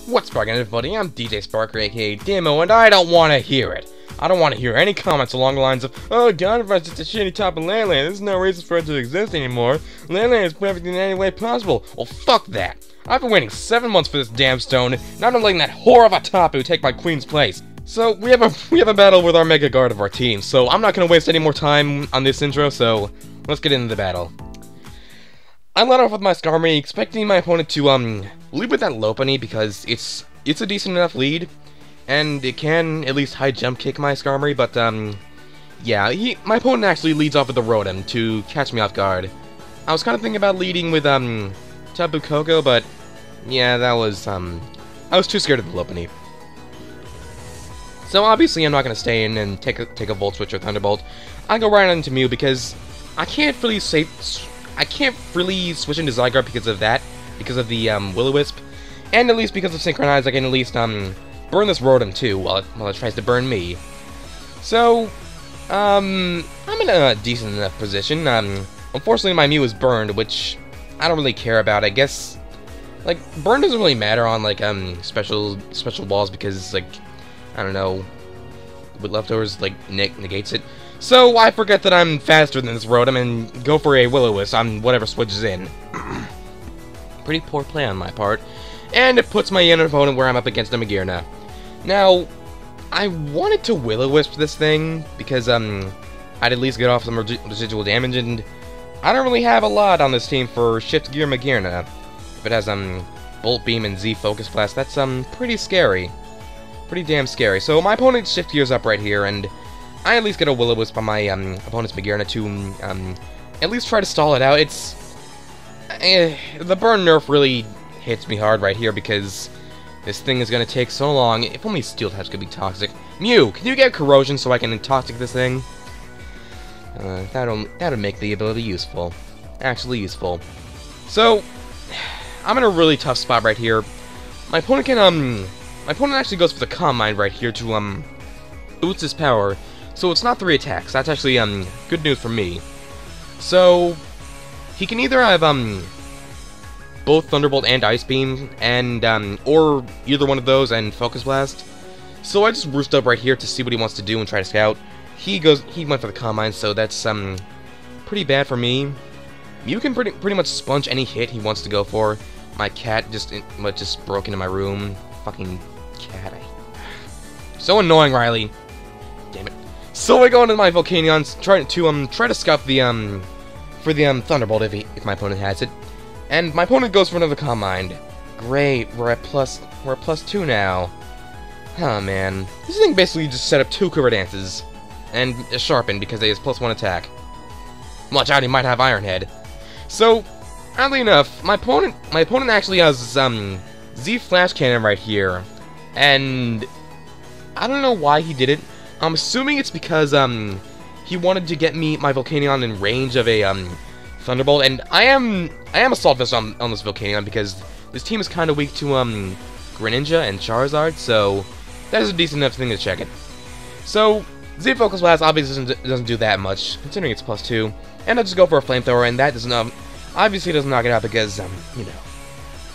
What's cracking, everybody? I'm DJ Sparker, aka Demo, and I don't want to hear it. I don't want to hear any comments along the lines of, "Oh, Gardevoirite's just a shitty type of landland. There's no reason for it to exist anymore. Landland is perfect in any way possible." Well, fuck that. I've been waiting 7 months for this damn stone, and I'm letting that whore of a Tapu take my queen's place. So we have a battle with our Mega Gardevoir team. So I'm not gonna waste any more time on this intro. So let's get into the battle. I let off with my Skarmory, expecting my opponent to lead with that Lopunny because it's a decent enough lead, and it can at least high jump kick my Skarmory. But yeah, my opponent actually leads off with the Rotom to catch me off guard. I was kind of thinking about leading with Tapu Koko, but yeah, that was I was too scared of the Lopunny. So obviously I'm not gonna stay in and take a Volt Switch or Thunderbolt. I go right into Mew because I can't really switch into Zygarde because of that, because of the Will-O-Wisp, and at least because of Synchronize, I can at least burn this Rotom too while it tries to burn me. So I'm in a decent enough position. Unfortunately, my Mew is burned, which I don't really care about. I guess like burn doesn't really matter on like special balls because like I don't know, with Leftovers like negates it. So I forget that I'm faster than this Rotom and go for a Will-O-Wisp on whatever switches in. Pretty poor play on my part, and it puts my opponent where I'm up against a Magearna. Now, I wanted to Will-O-Wisp this thing because I'd at least get off some residual damage, and I don't really have a lot on this team for Shift Gear Magearna. If it has Bolt Beam and Z Focus Blast, that's pretty scary. Pretty damn scary. So my opponent shift gears up right here, and I at least get a Will-O-Wisp on my opponent's Magearna to at least try to stall it out. It's the burn nerf really hits me hard right here because this thing is going to take so long. If only Steel types could be toxic. Mew, can you get Corrosion so I can toxic this thing? That'll make the ability useful. Actually useful. So I'm in a really tough spot right here. My opponent can my opponent actually goes for the Calm Mind right here to boost his power. So it's not 3 attacks. That's actually good news for me. So he can either have both Thunderbolt and Ice Beam, and or either one of those and Focus Blast. So I just roost up right here to see what he wants to do and try to scout. He went for the Calm Mind, so that's pretty bad for me. You can pretty much sponge any hit he wants to go for. My cat just broke into my room. Fucking cat. So annoying, Riley. Damn it. So I go into my Volcanion, try to scuff the for the Thunderbolt if my opponent has it, and my opponent goes for another Calm Mind. Great, we're at +2 now. Oh man, this thing basically just set up 2 Quiver Dances and a Sharpen because they has +1 attack. Watch out, he might have Iron Head. So oddly enough, my opponent actually has Z Flash Cannon right here, and I don't know why he did it. I'm assuming it's because he wanted to get my Volcanion in range of a Thunderbolt, and I am Assault Vest on this Volcanion because this team is kind of weak to Greninja and Charizard, so that is a decent enough thing to check it. So Z Focus Blast obviously doesn't do that much considering it's +2, and I just go for a Flamethrower, and that obviously doesn't knock it out because you know,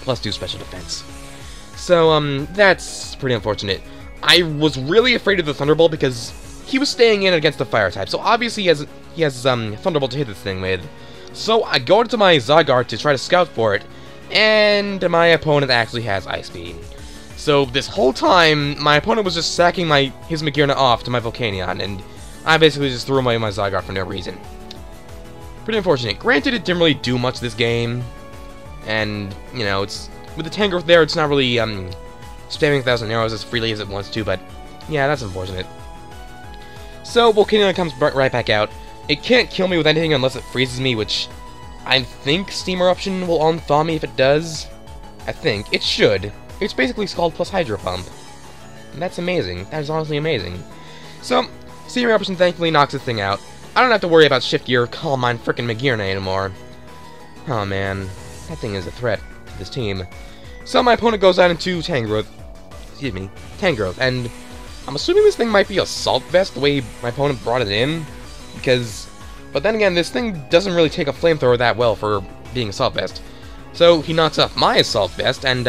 +2 special defense. So that's pretty unfortunate. I was really afraid of the Thunderbolt because he was staying in against the Fire type, so obviously he has Thunderbolt to hit this thing with. So I go into my Zygarde to try to scout for it, and my opponent actually has Ice Beam. So this whole time, my opponent was just sacking his Magearna off to my Volcanion, and I basically just threw away my Zygarde for no reason. Pretty unfortunate. Granted, it didn't really do much this game, and you know, it's with the Tangrowth there, it's not really spamming 1,000 arrows as freely as it wants to, but yeah, that's unfortunate. So Volcanion comes right back out. It can't kill me with anything unless it freezes me, which I think Steam Eruption will unthaw me if it does. I think. It should. It's basically Scald plus Hydro Pump. And that's amazing. That is honestly amazing. So, Steam Eruption thankfully knocks this thing out. I don't have to worry about Shift Gear, Calm Mind, frickin' Magearna anymore. Oh man, that thing is a threat to this team. So my opponent goes out into Tangrowth, and I'm assuming this thing might be Assault Vest the way my opponent brought it in, but then again, this thing doesn't really take a Flamethrower that well for being Assault Vest. So he knocks off my Assault Vest, and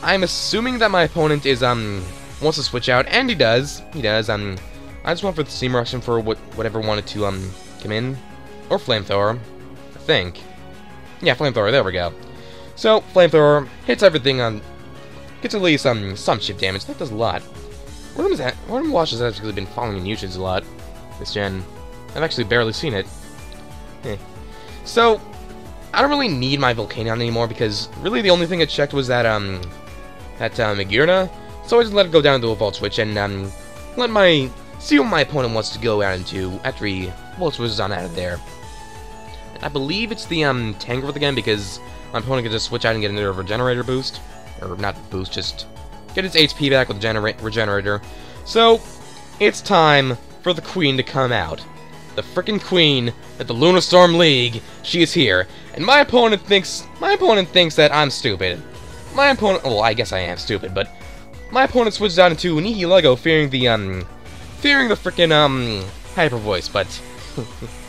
I'm assuming that my opponent is, wants to switch out, and he does. He does. I just went for the Steam Eruption for whatever wanted to, come in. Or Flamethrower, I think. Yeah, Flamethrower, there we go. So, Flamethrower hits everything gets at least, some chip damage. That does a lot. Rhythm Wash has actually been falling in usage a lot this gen. I've actually barely seen it. So, I don't really need my Volcanion anymore because really the only thing it checked was that Zygarde. So I just let it go down into a Volt Switch and see what my opponent wants to go out into after he Volt Switches on out of there. I believe it's the Tangrowth again because my opponent can just switch out and get another Regenerator boost, or not boost, just get its HP back with the Regenerator. So it's time for the Queen to come out. The frickin' Queen at the Lunarstorm League. She is here, and my opponent thinks that I'm stupid. My opponent, well, I guess I am stupid, but my opponent switched out into Nihilego, fearing the frickin' Hyper Voice, but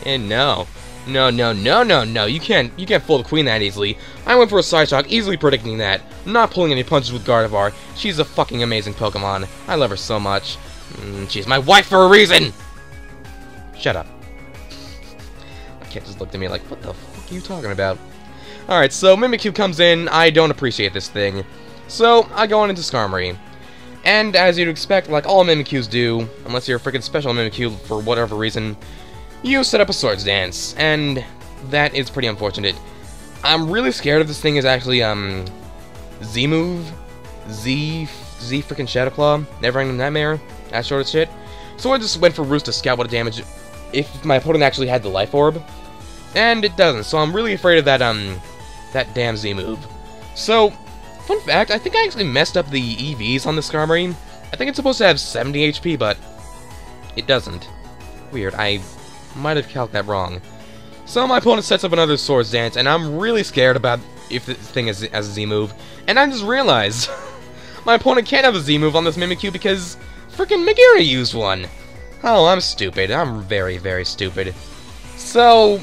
and no, you can't fool the Queen that easily. I went for a Psyshock, easily predicting that, not pulling any punches with Gardevoir. She's a fucking amazing Pokemon. I love her so much. She's my wife for a reason. Shut up. My cat just looked at me like, what the fuck are you talking about? Alright, so Mimikyu comes in. I don't appreciate this thing. So, I go on into Skarmory. And as you'd expect, like all Mimikyus do, unless you're a freaking special Mimikyu for whatever reason, you set up a Swords Dance, and that is pretty unfortunate. I'm really scared of this thing is actually, Z-Move, Z freaking Shadow Claw, Never-Ending Nightmare, that sort of shit. So I just went for Roost to scout what damage if my opponent actually had the Life Orb, and it doesn't, so I'm really afraid of that damn Z-Move. So, fun fact, I think I actually messed up the EVs on the Skarmory. I think it's supposed to have 70 HP, but it doesn't. Weird, I might have calculated that wrong. So my opponent sets up another Swords Dance, and I'm really scared about if this thing has a Z-Move. And I just realized, my opponent can't have a Z-Move on this Mimikyu because frickin' Zygarde used one. Oh, I'm stupid. I'm very, very stupid. So,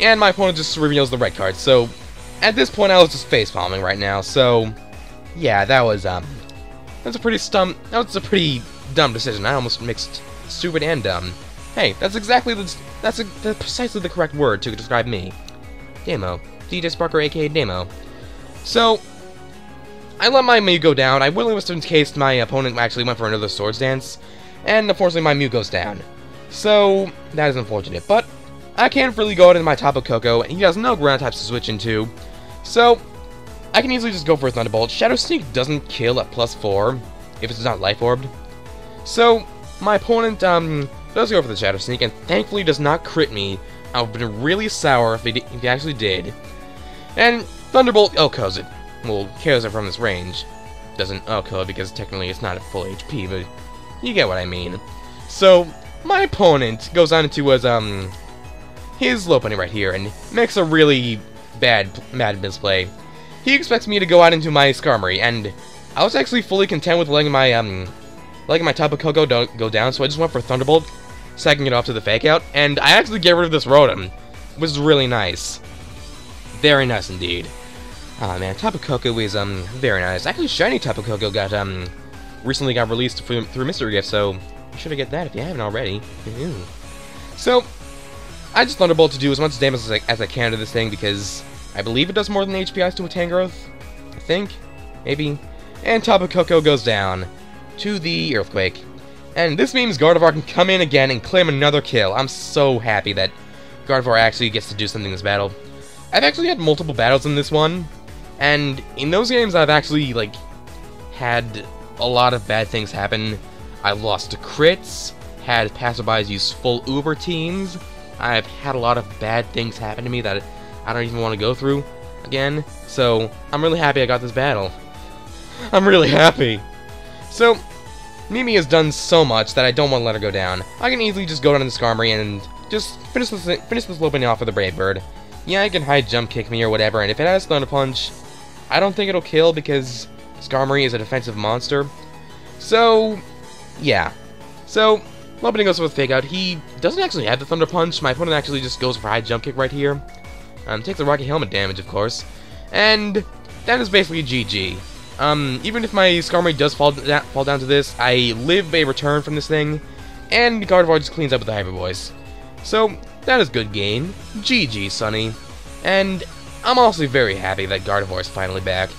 and my opponent just reveals the red card, so at this point I was just face-palming right now, so yeah, that was a pretty dumb decision. I almost mixed stupid and dumb. Hey, that's precisely the correct word to describe me. Demo. DJ Sparker, aka Demo. So, I let my Mew go down. I Will-O-Wisp in case my opponent actually went for another Swords Dance, and unfortunately my Mew goes down. So, that is unfortunate, but I can't really go into my Tapu Koko, and he has no ground types to switch into, so I can easily just go for a Thunderbolt. Shadow Sneak doesn't kill at +4 if it's not Life Orbed. So, my opponent, does go for the Shadow Sneak, and thankfully does not crit me. I would have been really sour if he actually did. And Thunderbolt OHKOs it. Well, KOs it from this range. Doesn't OHKO because technically it's not at full HP, but you get what I mean. So, my opponent goes on into his low pony right here, and makes a really mad misplay. He expects me to go out into my Skarmory, and I was actually fully content with letting my Tapu Koko go down, so I just went for Thunderbolt, sacking it off to the Fake Out, and I actually get rid of this Rotom, which is really nice. Very nice indeed. Ah man, Tapu Koko is very nice. Actually, Shiny Tapu Koko recently got released through Mystery Gift, so you should get that if you haven't already. So, I just Thunderbolt to do as much damage as I can to this thing because I believe it does more than HP Ice to a Tangrowth. I think, maybe. And Tapu Koko goes down to the Earthquake. And this means Gardevoir can come in again and claim another kill. I'm so happy that Gardevoir actually gets to do something in this battle. I've actually had multiple battles in this one, and in those games I've actually, like, had a lot of bad things happen. I lost to crits, had passerbys use full Uber teams. I've had a lot of bad things happen to me that I don't even want to go through again. So, I'm really happy I got this battle. I'm really happy. So, Mimi has done so much that I don't want to let her go down. I can easily just go down to Skarmory and just finish this low bunny off with a Brave Bird. Yeah, it can high jump kick me or whatever, and if it has Thunder Punch, I don't think it'll kill because Skarmory is a defensive monster. So, yeah. So, low bunny goes with Fake Out. He doesn't actually have the Thunder Punch. My opponent actually just goes for high jump kick right here. Takes the Rocky Helmet damage, of course. And that is basically GG. Even if my Skarmory does fall down to this, I live a return from this thing, and Gardevoir just cleans up with the Hyper Voice. So, that is good gain. GG, Sonny. And I'm also very happy that Gardevoir is finally back.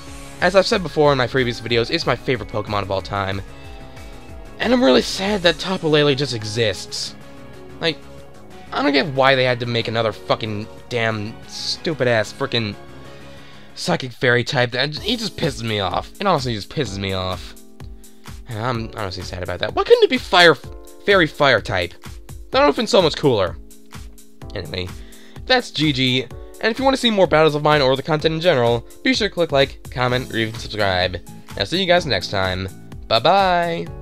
As I've said before in my previous videos, it's my favorite Pokemon of all time. And I'm really sad that Tapu Lele just exists. Like, I don't get why they had to make another fucking damn stupid-ass frickin' Psychic Fairy type. He just pisses me off. It honestly just pisses me off. And I'm honestly sad about that. Why couldn't it be Fairy Fire type? That would have been so much cooler. Anyway, that's GG. And if you want to see more battles of mine or the content in general, be sure to click like, comment, or even subscribe. And I'll see you guys next time. Bye-bye!